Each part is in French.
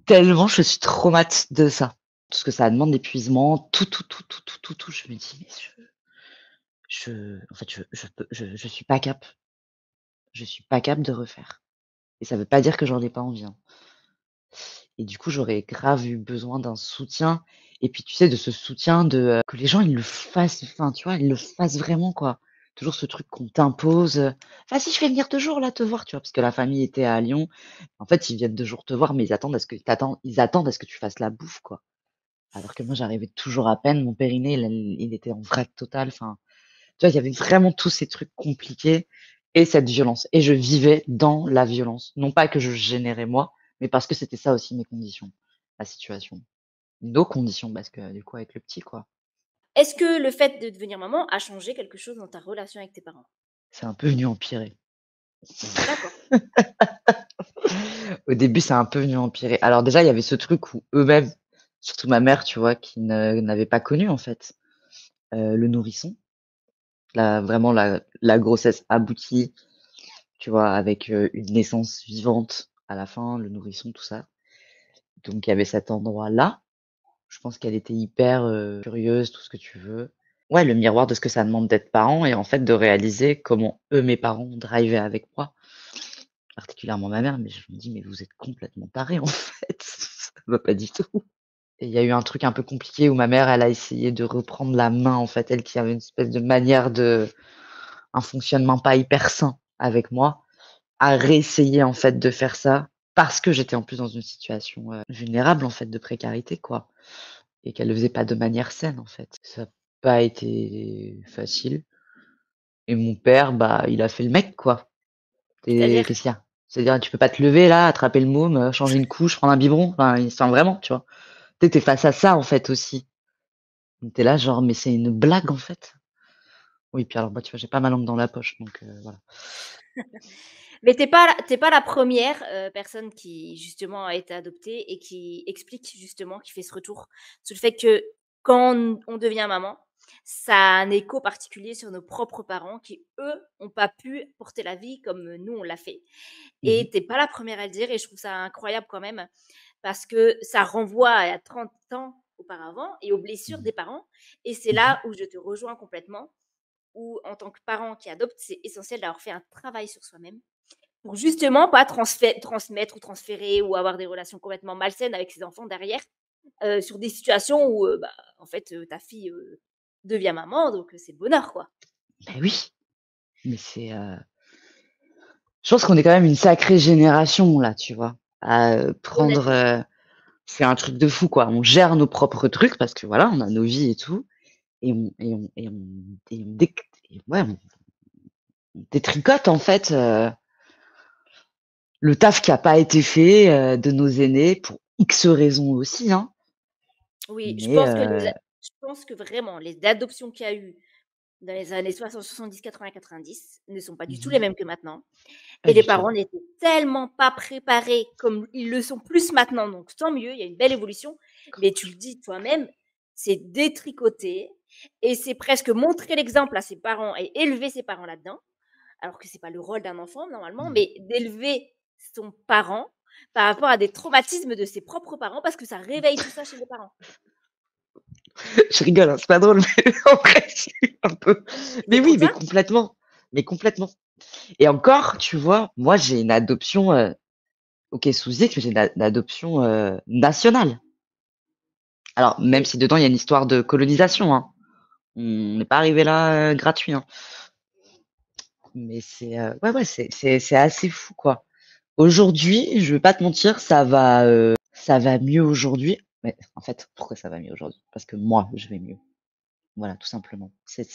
Tellement je suis traumate de ça. Parce que ça demande l'épuisement, tout, tout, tout, tout, tout, tout, tout. Je me dis: «Mais en fait, je suis pas cap. Je suis pas cap de refaire» et ça veut pas dire que j'en ai pas envie, hein. Et du coup, j'aurais grave eu besoin d'un soutien et puis, tu sais, de ce soutien que les gens, ils le fassent, enfin, tu vois, ils le fassent vraiment, quoi. Toujours ce truc qu'on t'impose, «Vas-y, je vais venir 2 jours, là, te voir», tu vois? Parce que la famille était à Lyon. En fait, ils viennent 2 jours te voir, mais ils attendent à ce que tu fasses la bouffe, quoi. Alors que moi, j'arrivais toujours à peine, mon périnée, il était en vrac total, enfin, tu vois, il y avait vraiment tous ces trucs compliqués et cette violence et je vivais dans la violence. Non pas que je générais moi, mais parce que c'était ça aussi mes conditions, la situation. Nos conditions parce que du coup avec le petit, quoi. Est-ce que le fait de devenir maman a changé quelque chose dans ta relation avec tes parents? C'est un peu venu empirer. D'accord. Au début, c'est un peu venu empirer. Alors déjà, il y avait ce truc où eux-mêmes, surtout ma mère, tu vois, qui n'avait pas connu en fait, le nourrisson, la grossesse aboutie, tu vois, avec, une naissance vivante à la fin, le nourrisson, tout ça. Donc il y avait cet endroit-là. Je pense qu'elle était hyper, curieuse, tout ce que tu veux. Ouais, le miroir de ce que ça demande d'être parent et en fait de réaliser comment eux, mes parents, drivaient avec moi, particulièrement ma mère, mais je me dis: «Mais vous êtes complètement tarés en fait, ça va pas du tout» et il y a eu un truc un peu compliqué où ma mère, elle a essayé de reprendre la main en fait, elle qui avait une espèce de manière un fonctionnement pas hyper sain avec moi, a réessayé en fait de faire ça parce que j'étais en plus dans une situation, vulnérable en fait, de précarité quoi. Et qu'elle le faisait pas de manière saine, en fait. Ça a pas été facile et mon père, bah, il a fait le mec, quoi. Et C'est-à-dire? qu'est-ce qu'il y a? C'est-à-dire, tu peux pas te lever là, attraper le môme, changer une couche, prendre un biberon, enfin vraiment, tu vois? Tu es face à ça, en fait, aussi. Donc tu là genre: «Mais c'est une blague, en fait?» Oui, puis alors, bah, tu vois, j'ai pas ma langue dans la poche, donc voilà. Mais tu es pas la première personne qui justement a été adoptée et qui explique justement, qui fait ce retour sur le fait que quand on devient maman, ça a un écho particulier sur nos propres parents qui, eux, ont pas pu porter la vie comme nous on l'a fait. Mmh Et mh. tu pas la première à le dire et je trouve ça incroyable quand même parce que ça renvoie à 30 ans auparavant et aux blessures Mmh. des parents et c'est Mmh. là où je te rejoins complètement, où en tant que parent qui adopte, c'est essentiel d'avoir fait un travail sur soi-même pour justement pas transmettre ou transférer ou avoir des relations complètement malsaines avec ses enfants derrière, sur des situations où, bah, en fait, ta fille, devient maman donc c'est le bonheur, quoi. Beh, oui, mais je pense qu'on est quand même une sacrée génération là, tu vois? À, prendre, Honnêtement. c'est un truc de fou, quoi. On gère nos propres trucs parce que voilà, on a nos vies et tout et on déc et ouais, on détricote en fait, le taf qui a pas été fait, de nos aînés pour X raisons aussi, hein. Oui, je Mais pense que les a je pense que vraiment les adoptions qu'il y a eu dans les années 60, 70, 80, 90 ne sont pas du mmh tout les mh, mêmes que maintenant pas et les du tout. parents n'étaient tellement pas préparés comme ils le sont plus maintenant, donc tant mieux, il y a une belle évolution. Mais tu le dis toi-même, c'est détricoter et c'est presque montrer l'exemple à ses parents et élever ses parents là-dedans, alors que c'est pas le rôle d'un enfant normalement, Mmh. mais d'élever son parent par rapport à des traumatismes de ses propres parents parce que ça réveille tout ça chez les parents. Je rigole, hein, c'est pas drôle, mais en vrai, si, un peu. Mais C'est trop oui, ça? mais complètement et encore, tu vois, moi, j'ai une adoption, OK, sous X, mais j'ai une adoption, nationale. Alors, même Oui. si dedans, il y a une histoire de colonisation, hein. On n'est pas arrivé là, gratuit, hein. Mais ouais, ouais, c'est assez fou, quoi. Aujourd'hui, je vais pas te mentir, ça va mieux aujourd'hui. Mais en fait, pourquoi ça va mieux aujourd'hui? Parce que moi, je vais mieux. Voilà, tout simplement. C'est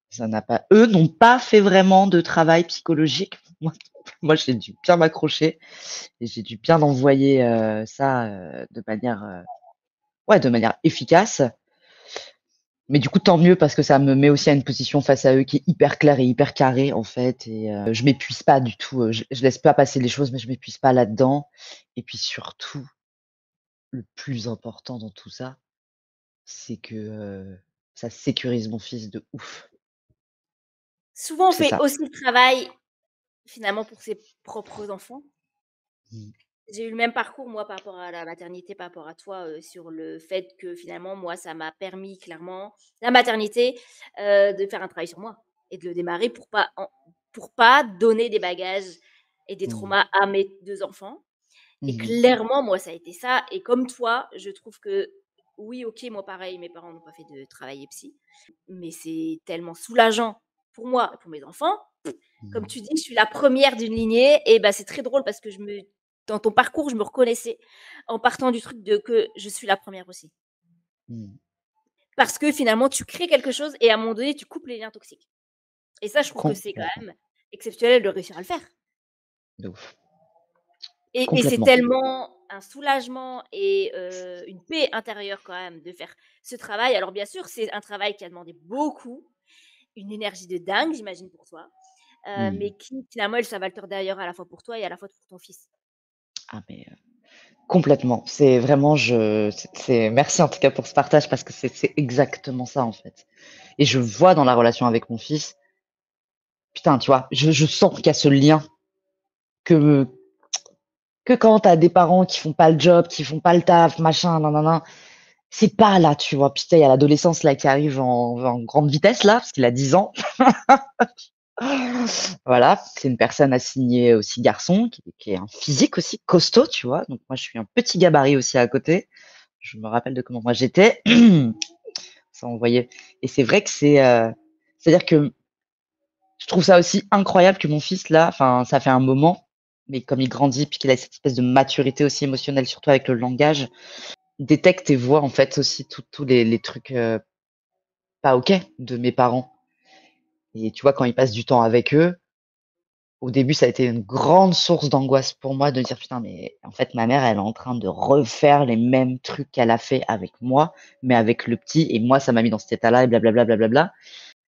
ça n'a pas eux n'ont pas fait vraiment de travail psychologique. Moi, j'ai dû bien m'accrocher et j'ai dû bien envoyer, ça, de manière, ouais, de manière efficace. Mais du coup, tant mieux parce que ça me met aussi à une position face à eux qui est hyper claire et hyper carrée, en fait et je m'épuise pas du tout, je laisse pas passer les choses, mais je m'épuise pas là-dedans et puis surtout, le plus important dans tout ça, c'est que, ça sécurise mon fils de ouf. Souvent, on C'est fait ça. aussi le travail finalement pour ses propres enfants. Mmh. J'ai eu le même parcours moi par rapport à la maternité, par rapport à toi, sur le fait que finalement moi ça m'a permis clairement, la maternité, de faire un travail sur moi et de le démarrer pour pas donner des bagages et des Mmh. traumas à mes 2 enfants et Mmh. clairement moi ça a été ça et comme toi, je trouve que oui, OK, moi pareil, mes parents n'ont pas fait de travail psy, mais c'est tellement soulageant pour moi et pour mes enfants. Comme Mmh. tu dis, je suis la première d'une lignée et bah, c'est très drôle parce que je me dans ton parcours, je me reconnaissais en partant du truc de que je suis la première aussi. Mmh. Parce que finalement, tu crées quelque chose et à un moment donné, tu coupes les liens toxiques et ça, je trouve que c'est quand Complètement. même exceptionnel de réussir à le faire De ouf. et c'est Complètement. tellement un soulagement et une paix intérieure quand même de faire ce travail. Alors bien sûr, c'est un travail qui a demandé beaucoup, une énergie de dingue, j'imagine pour toi, Mmh. mais qui finalement est le salvateur d'ailleurs à la fois pour toi et à la fois pour ton fils. Ah mais, complètement. C'est vraiment c'est merci en tout cas pour ce partage parce que c'est exactement ça, en fait et je vois dans la relation avec mon fils, putain, tu vois, je sens qu'il y a ce lien que que quand tu as des parents qui font pas le job, qui font pas le taf, machin, nin nin nin, c'est pas là, tu vois? Puis tu sais, il y a l'adolescence là qui arrive en grande vitesse là, parce qu'il a 10 ans. Voilà, c'est une personne assignée aussi garçon, qui est un physique aussi costaud, tu vois? Donc moi, je suis un petit gabarit aussi à côté. Je me rappelle de comment moi j'étais. Ça envoyait et c'est vrai que c'est-à-dire que je trouve ça aussi incroyable que mon fils là, enfin, ça fait un moment, mais comme il grandit puis qu'il a cette espèce de maturité aussi émotionnelle, surtout avec le langage, il détecte et voit en fait aussi tous les trucs, pas OK de mes parents et tu vois, quand il passe du temps avec eux, au début, ça a été une grande source d'angoisse pour moi de dire: «Putain, mais en fait, ma mère, elle est en train de refaire les mêmes trucs qu'elle a fait avec moi, mais avec le petit et moi, ça m'a mis dans cet état-là et blablabla, blablabla».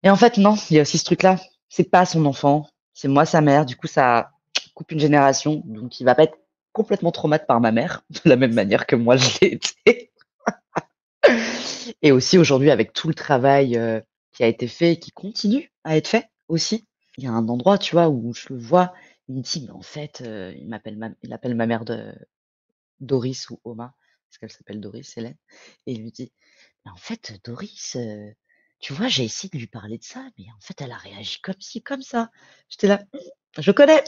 Et en fait, non, il y a aussi ce truc-là. C'est pas son enfant, c'est moi sa mère. Du coup, ça coupe une génération, donc il va pas être complètement traumatisé par ma mère, de la même manière que moi je l'ai été. Et aussi aujourd'hui, avec tout le travail, qui a été fait et qui continue à être fait aussi, il y a un endroit, tu vois, où je le vois, il me dit: «Mais en fait», il appelle ma mère de Doris ou Oma, parce qu'elle s'appelle Doris, Hélène, et il lui dit: «Mais en fait, Doris, tu vois, j'ai essayé de lui parler de ça, mais en fait, elle a réagi comme ci, comme ça». J'étais là: «Mmh, je connais».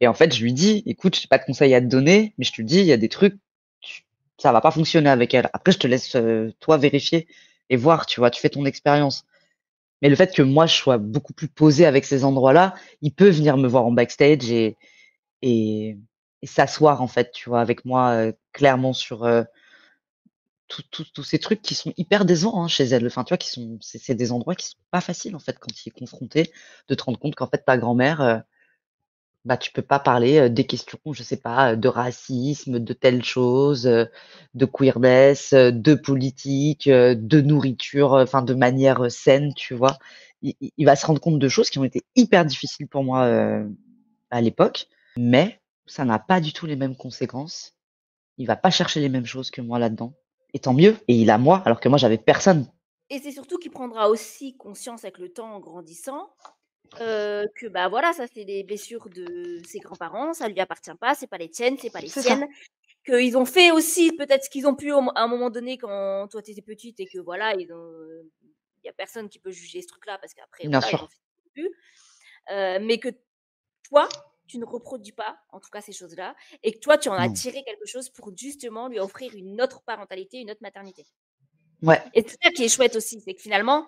Et en fait, je lui dis: «Écoute, j'ai pas de conseils à te donner, mais je te le dis, il y a des trucs, tu ça va pas fonctionner avec elle. Après, je te laisse, toi vérifier et voir, tu vois? Tu fais ton expérience». Mais le fait que moi, je sois beaucoup plus posée avec ces endroits-là, il peut venir me voir en backstage et et s'asseoir, en fait, tu vois? Avec moi, clairement sur, tous ces trucs qui sont hyper décevants, hein, chez elle. Enfin, tu vois? Qui sont c'est des endroits qui sont pas faciles, en fait, quand tu y es confronté, de te rendre compte qu'en fait, ta grand-mère, bah, tu peux pas parler, des questions, je sais pas, de racisme, de telle chose, de queerness, de politique, de nourriture, enfin de manière, saine, tu vois? Il va se rendre compte de choses qui ont été hyper difficiles pour moi, à l'époque, mais ça n'a pas du tout les mêmes conséquences. Il va pas chercher les mêmes choses que moi là-dedans et tant mieux et il a moi, alors que moi j'avais personne. Et c'est surtout qu'il prendra aussi conscience avec le temps en grandissant, que, bah, voilà, ça c'est des blessures de ses grands-parents, ça lui appartient pas, c'est pas les tiennes, c'est pas les C'est ça, siennes. Qu'ils ont fait aussi peut-être ce qu'ils ont pu à un moment donné quand toi tu étais petite et que voilà, il y a personne qui peut juger ce truc-là parce qu'après bien voilà, ils ont sûr. fait ce qu'ils ont pu. Mais que toi, tu ne reproduis pas, en tout cas ces choses-là et que toi tu en as Non. tiré quelque chose pour justement lui offrir une autre parentalité, une autre maternité Ouais, et c'est ça qui est chouette aussi, c'est que finalement,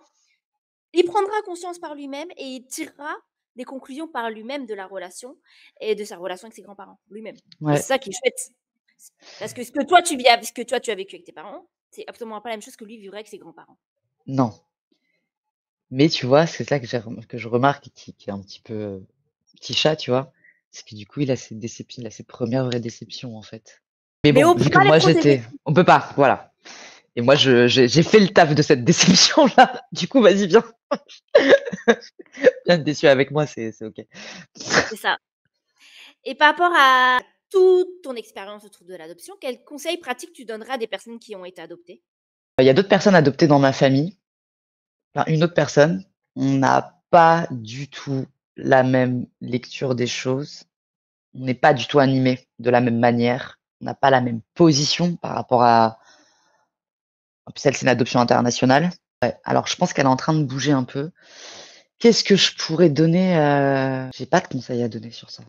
il prendra conscience par lui-même et il tirera des conclusions par lui-même de la relation et de sa relation avec ses grands-parents, lui-même et c'est ouais, ça qui est chouette. Parce que ce que toi tu as vécu avec tes parents, c'est absolument pas la même chose que lui vivrait avec ses grands-parents. non. Mais tu vois, c'est ça que je remarque et qui est un petit peu, petit chat, tu vois? C'est que du coup, il a ses premières vraies déceptions, en fait. Mais Mais bon, on peut vu que pas les moi protéger. on peut pas, voilà. Et moi j'ai fait le taf de cette déception-là. Du coup, vas-y, viens être déçu avec moi, c'est OK. C'est ça. Et par rapport à toute ton expérience autour de l'adoption, quels conseils pratiques tu donnerais à des personnes qui ont été adoptées? Il y a d'autres personnes adoptées dans ma famille, enfin une autre personne. On n'a pas du tout la même lecture des choses. On n'est pas du tout animé de la même manière. On n'a pas la même position par rapport à. En plus, elle, c'est une adoption internationale. Ouais, alors, je pense qu'elle est en train de bouger un peu. Qu'est-ce que je pourrais donner J'ai pas de conseils à donner sur ça.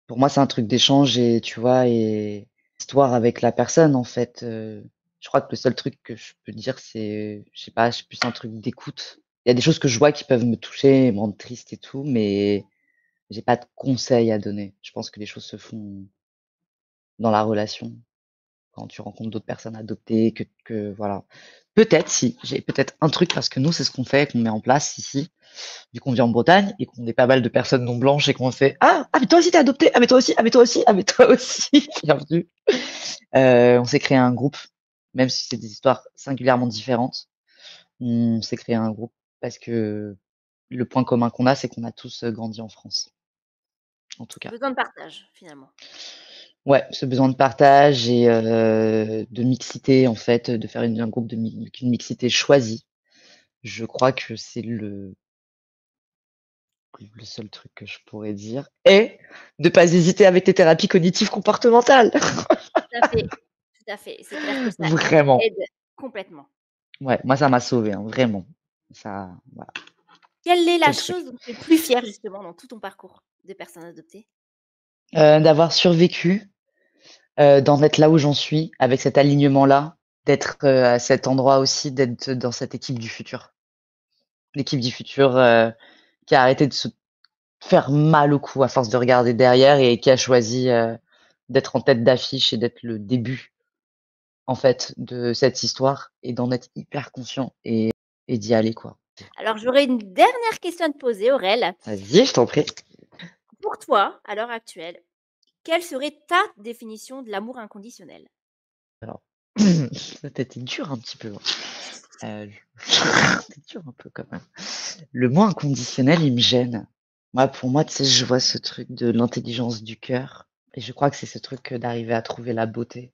Pour moi, c'est un truc d'échange et tu vois, et histoire avec la personne, en fait. Je crois que le seul truc que je peux dire, c'est, je sais pas, c'est plus un truc d'écoute. Il y a des choses que je vois qui peuvent me toucher, me rendre triste et tout, mais j'ai pas de conseils à donner. Je pense que les choses se font dans la relation, quand tu rencontres d'autres personnes adoptées, que voilà. Peut-être si, j'ai peut-être un truc parce que nous, c'est ce qu'on fait, qu'on met en place ici, vu qu'on vit en Bretagne et qu'on est pas mal de personnes non blanches et qu'on fait ah mais toi aussi t'es adopté, ah mais toi aussi, ah mais toi aussi, ah mais toi aussi, bienvenue. On s'est créé un groupe, même si c'est des histoires singulièrement différentes. On s'est créé un groupe parce que le point commun qu'on a, c'est qu'on a tous grandi en France, en tout cas. Besoin de partage, finalement. Ouais, ce besoin de partage et de mixité en fait, de faire un groupe une mixité choisie. Je crois que c'est le seul truc que je pourrais dire et de pas hésiter avec tes thérapies cognitives comportementales. Tout à fait, tout à fait. C'est clair que ça Vraiment. aide complètement. Ouais, moi ça m'a sauvé, hein, vraiment. Ça, voilà, Quelle est c'est la le truc. chose dont tu es le plus fière justement dans tout ton parcours de personne adoptée? D'avoir survécu, d'en être là où j'en suis, avec cet alignement-là, d'être, à cet endroit aussi, d'être dans cette équipe du futur. L'équipe du futur, qui a arrêté de se faire mal au cou à force de regarder derrière et qui a choisi, d'être en tête d'affiche et d'être le début, en fait, de cette histoire et d'en être hyper conscient et d'y aller, quoi. Alors j'aurais une dernière question à te poser, Aurel. Vas-y, je t'en prie. Pour toi, à l'heure actuelle, quelle serait ta définition de l'amour inconditionnel? Alors, ça t'a été dur un petit peu, hein. C'est dur un peu quand même. Le mot inconditionnel, il me gêne. Moi, pour moi, tu sais, je vois ce truc de l'intelligence du cœur et je crois que c'est ce truc, d'arriver à trouver la beauté,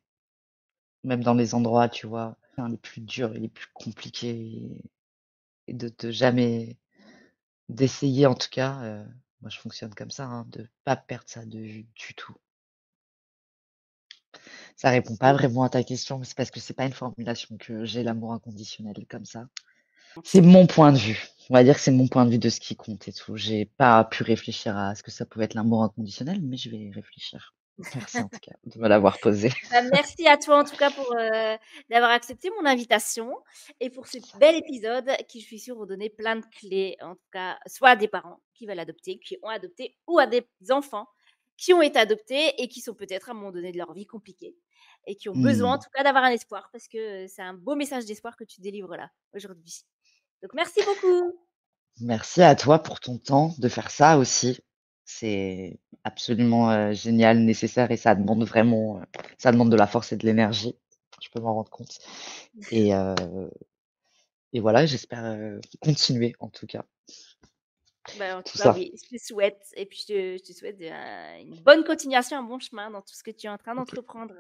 même dans les endroits, tu vois, enfin, les plus durs et les plus compliqués et de jamais d'essayer en tout cas, moi je fonctionne comme ça, hein, de pas perdre ça de vue du tout. Ça répond pas C'est vraiment à ta question, mais c'est parce que c'est pas une formulation que j'ai l'amour inconditionnel comme ça. C'est mon point de vue. On va dire que c'est mon point de vue de ce qui compte et tout. J'ai pas pu réfléchir à ce que ça pouvait être l'amour inconditionnel, mais je vais y réfléchir. Merci en tout cas de me l'avoir posé. Bah, merci à toi en tout cas pour, d'avoir accepté mon invitation et pour ce bel épisode qui, je suis sûre, vont donner plein de clés, en tout cas, soit à des parents qui veulent adopter, qui ont adopté ou à des enfants qui ont été adoptés et qui sont peut-être à un moment donné de leur vie compliqués et qui ont besoin en Mmh. tout cas d'avoir un espoir parce que, c'est un beau message d'espoir que tu délivres là, aujourd'hui. Donc merci beaucoup. Merci à toi pour ton temps de faire ça aussi. C'est absolument, génial, nécessaire et ça demande vraiment, ça demande de la force et de l'énergie. Je peux m'en rendre compte et heu et voilà, j'espère, continuer en tout cas, Bah, en tout tout cas, ça. oui, je te souhaite et puis je te souhaite, une bonne continuation, un bon chemin dans tout ce que tu es en train OK. d'entreprendre.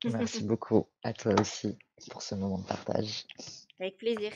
Merci beaucoup à toi aussi pour ce moment de partage. Avec plaisir.